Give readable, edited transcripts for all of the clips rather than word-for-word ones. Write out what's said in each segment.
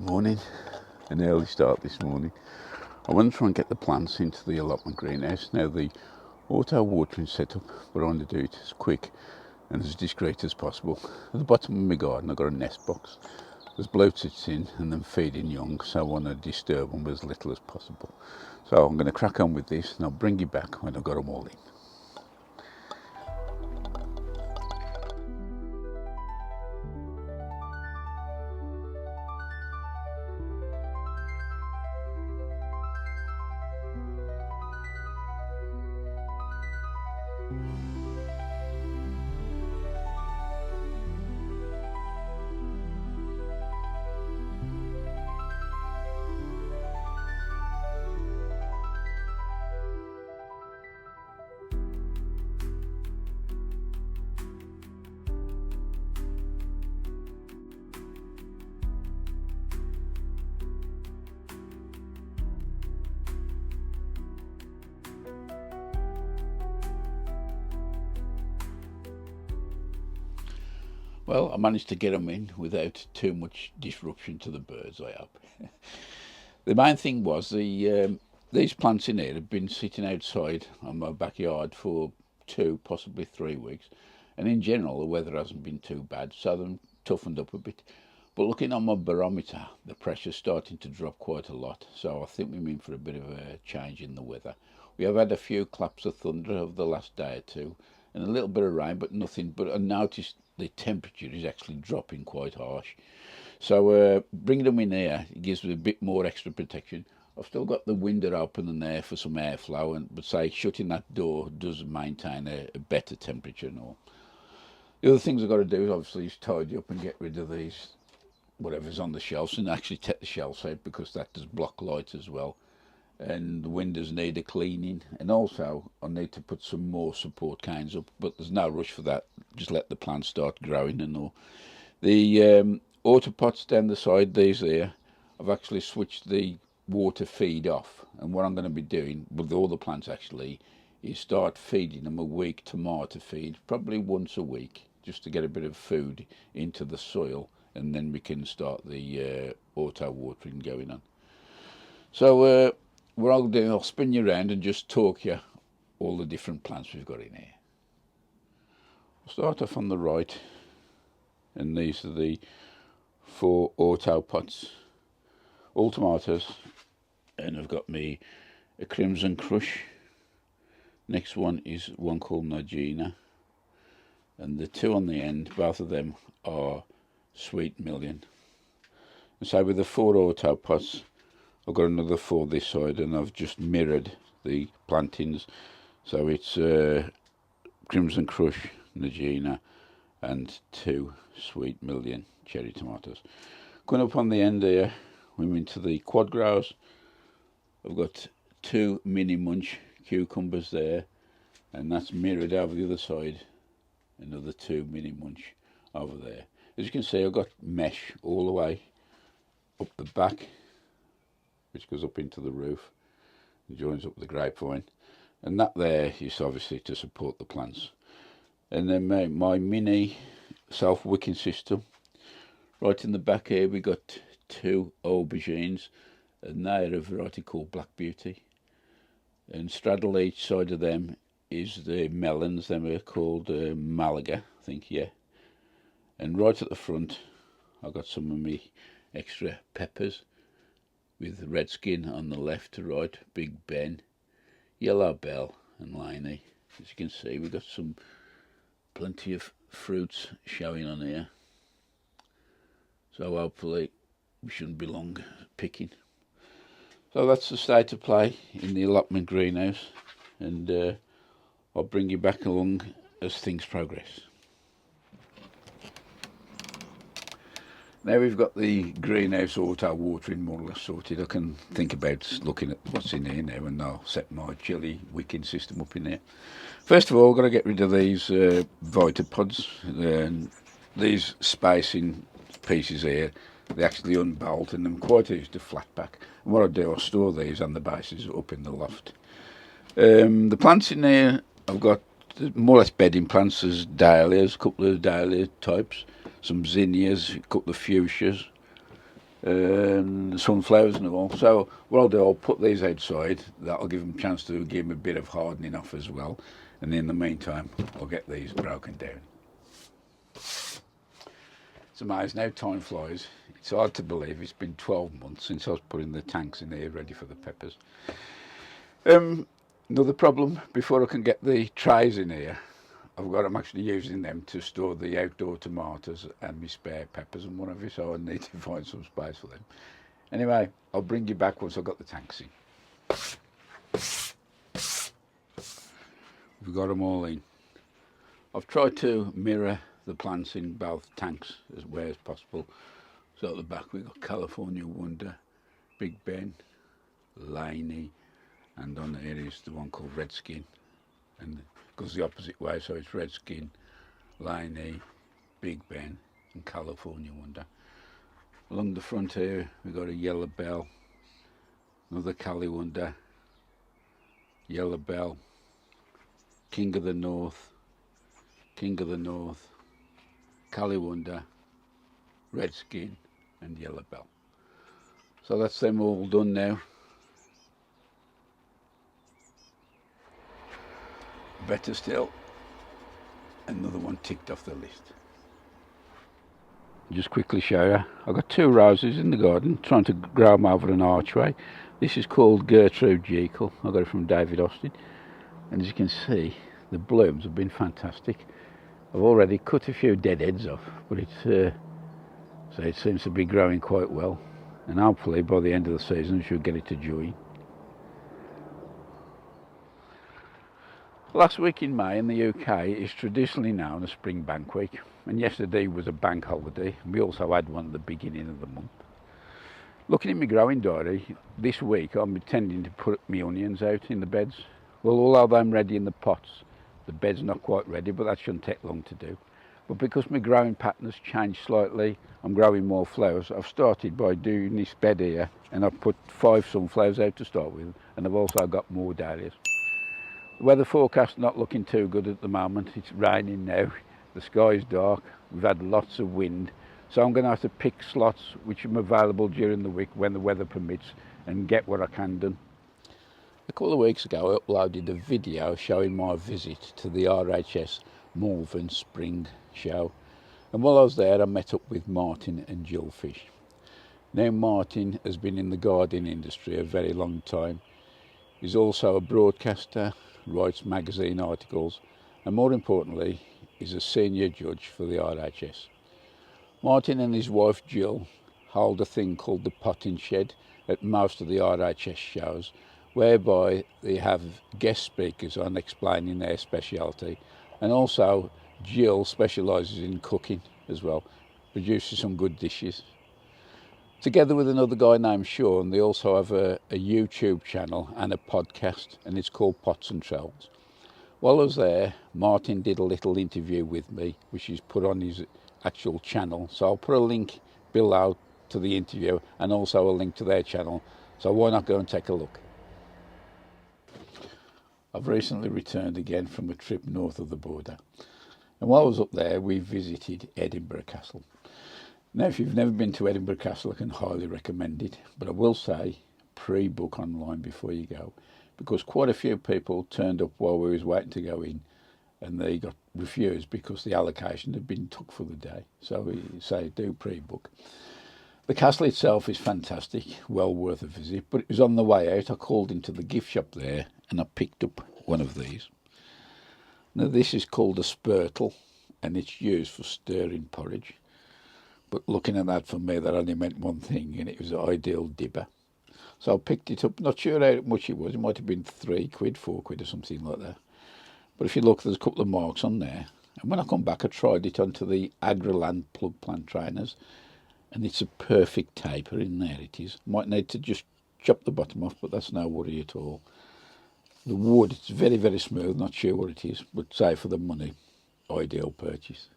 Good morning, an early start this morning. I want to try and get the plants into the allotment greenhouse. Now the auto watering setup, but I want to do it as quick and as discreet as possible. At the bottom of my garden I've got a Nestbox. There's bloaters in and then feeding young, so I want to disturb them as little as possible. So I'm going to crack on with this and I'll bring you back when I've got them all in. Well, I managed to get them in without too much disruption to the birds, I hope. The main thing was these plants in here have been sitting outside on my backyard for 2, possibly 3 weeks, and in general the weather hasn't been too bad, so they've toughened up a bit. But looking on my barometer, the pressure's starting to drop quite a lot, so I think we're in for a bit of a change in the weather. We have had a few claps of thunder over the last day or two, and a little bit of rain, but nothing. But I noticed the temperature is actually dropping quite harsh. So bringing them in here, it gives me a bit more extra protection. I've still got the window open in there for some airflow, but say shutting that door does maintain a better temperature and all. The other things I've got to do is obviously tidy up and get rid of these whatever's on the shelves, and actually take the shelves out because that does block light as well. And the windows need a cleaning, and also I need to put some more support canes up, but there's no rush for that. Just let the plants start growing and all. The AUTOPOTs down the side, these here, I've actually switched the water feed off, and what I'm going to be doing with all the plants actually is start feeding them a week tomato feed, probably once a week, just to get a bit of food into the soil, and then we can start the auto watering going on. So what I'll do, I'll spin you around and just talk you all the different plants we've got in here. I'll start off on the right, and these are the 4 AUTOPOTs, all tomatoes, and I've got me a Crimson Crush. Next one is one called Nigel, and the 2 on the end, both of them are Sweet Million. And so with the 4 AUTOPOTs, I've got another 4 this side, and I've just mirrored the plantings. So it's Crimson Crush, Nigel, and 2 Sweet Million cherry tomatoes. Going up on the end here, we're into the QUADGROWs. I've got 2 mini munch cucumbers there, and that's mirrored over the other side. Another 2 mini munch over there. As you can see, I've got mesh all the way up the back, which goes up into the roof and joins up the grapevine, and that there is obviously to support the plants. And then my mini self-wicking system. Right in the back here we got 2 aubergines, and they're a variety called Black Beauty, and straddle each side of them is the melons. Them are called Malaga, I think, yeah. And right at the front I've got some of my extra peppers with red skin on the left to right, Big Ben, Yellow Bell and Laney. As you can see, we've got plenty of fruits showing on here, so hopefully we shouldn't be long picking. So that's the state of play in the allotment greenhouse, and I'll bring you back along as things progress. Now we've got the greenhouse auto watering more or less sorted. I can think about looking at what's in here now, and I'll set my chili wicking system up in there. First of all, I've got to get rid of these Vitopods, these spacing pieces here. They actually unbolt, and I'm quite easy to flat pack. And what I do, I store these on the bases up in the loft. The plants in there, I've got more or less bedding plants. There's dahlias, a couple of dahlia types, some zinnias, a couple of fuchsias, sunflowers and all. So what I'll do, I'll put these outside. That'll give them a chance to give them a bit of hardening off as well. And in the meantime, I'll get these broken down. It's amazing how time flies. It's hard to believe it's been 12 months since I was putting the tanks in here ready for the peppers. Another problem, before I can get the trays in here, I'm actually using them to store the outdoor tomatoes and my spare peppers and whatever, so I need to find some space for them. Anyway, I'll bring you back once I've got the tanks in. We've got them all in. I've tried to mirror the plants in both tanks as well as possible. So at the back we've got California Wonder, Big Ben, Laney, and on here is the one called Redskin. And it goes the opposite way, so it's Redskin, Laney, Big Ben and California Wonder. Along the front here we've got a Yellow Bell, another Cali Wonder, Yellow Bell, King of the North, Cali Wonder, Redskin and Yellow Bell. So that's them all done now. Better still, another one ticked off the list. Just quickly show you, I've got 2 roses in the garden, trying to grow them over an archway. This is called Gertrude Jekyll. I got it from David Austin, and as you can see, the blooms have been fantastic. I've already cut a few dead heads off, but so it seems to be growing quite well, and hopefully by the end of the season we should get it to join. Last week in May in the UK is traditionally known as Spring Bank Week, and yesterday was a bank holiday. We also had one at the beginning of the month. Looking at my growing diary, this week I'm intending to put my onions out in the beds. Well, although I'm ready in the pots, the bed's not quite ready, but that shouldn't take long to do. But because my growing pattern has changed slightly, I'm growing more flowers. I've started by doing this bed here, and I've put 5 sunflowers out to start with, and I've also got more dahlias. The weather forecast not looking too good at the moment. It's raining now, the sky's dark, we've had lots of wind, so I'm going to have to pick slots which are available during the week when the weather permits and get what I can done. A couple of weeks ago I uploaded a video showing my visit to the RHS Malvern Spring Show, and while I was there I met up with Martin and Jill Fish. Now Martin has been in the gardening industry a very long time. He's also a broadcaster, writes magazine articles, and more importantly is a senior judge for the RHS. Martin and his wife Jill hold a thing called the potting shed at most of the RHS shows, whereby they have guest speakers on explaining their speciality, and also Jill specialises in cooking as well, produces some good dishes. Together with another guy named Sean, they also have a YouTube channel and a podcast, and it's called Pots and Trowels. While I was there, Martin did a little interview with me, which is put on his actual channel. So I'll put a link below to the interview and also a link to their channel. So why not go and take a look? I've recently returned again from a trip north of the border. And while I was up there, we visited Edinburgh Castle. Now, if you've never been to Edinburgh Castle, I can highly recommend it. But I will say, pre-book online before you go, because quite a few people turned up while we was waiting to go in, and they got refused because the allocation had been took for the day. So we say do pre-book. The castle itself is fantastic, well worth a visit. But it was on the way out, I called into the gift shop there, and I picked up one of these. Now, this is called a Spurtle, and it's used for stirring porridge. But looking at that, for me, that only meant one thing, and it was an ideal dibber. So I picked it up, not sure how much it was. It might have been £3, £4 or something like that. But if you look, there's a couple of marks on there. And when I come back, I tried it onto the Agroland plug plant trainers, and it's a perfect taper in there, it is. Might need to just chop the bottom off, but that's no worry at all. The wood, it's very, very smooth, not sure what it is, but say for the money, ideal purchase.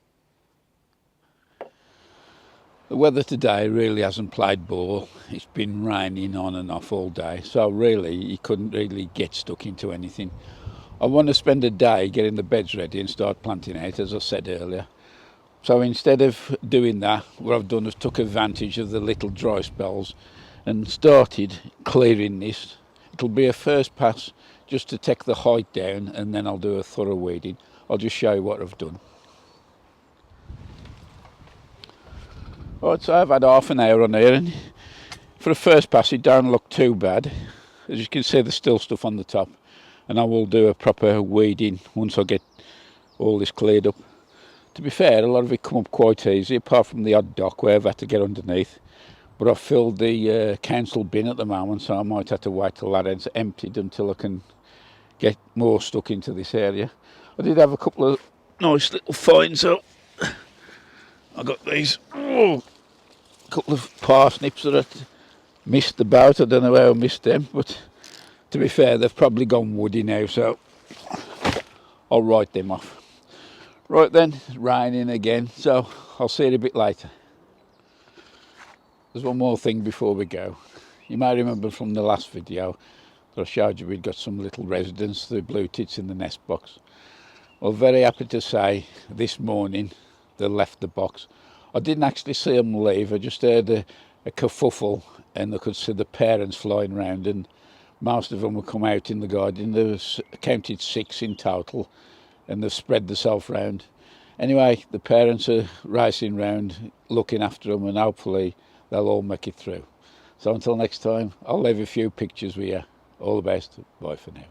The weather today really hasn't played ball. It's been raining on and off all day, so really you couldn't really get stuck into anything. I want to spend a day getting the beds ready and start planting out, as I said earlier. So instead of doing that, what I've done is took advantage of the little dry spells and started clearing this. It'll be a first pass just to take the height down, and then I'll do a thorough weeding. I'll just show you what I've done. Right, so I've had half an hour on here, and for a first pass it don't look too bad. As you can see, there's still stuff on the top, and I will do a proper weeding once I get all this cleared up. To be fair, a lot of it come up quite easy, apart from the odd dock where I've had to get underneath. But I've filled the council bin at the moment, so I might have to wait till that end's emptied until I can get more stuck into this area. I did have a couple of nice little finds, so I got these couple of parsnips that I missed about. I don't know how I missed them, but to be fair, they've probably gone woody now, so I'll write them off. Right then, it's raining again, so I'll see you a bit later. There's one more thing before we go. You may remember from the last video that I showed you we'd got some little residents, the blue tits in the Nestbox. Well, very happy to say this morning they left the box. I didn't actually see them leave, I just heard a kerfuffle and I could see the parents flying around, and most of them would come out in the garden. There was counted 6 in total, and they've spread themselves round. Anyway, the parents are racing round looking after them, and hopefully they'll all make it through. So until next time, I'll leave a few pictures with you. All the best. Bye for now.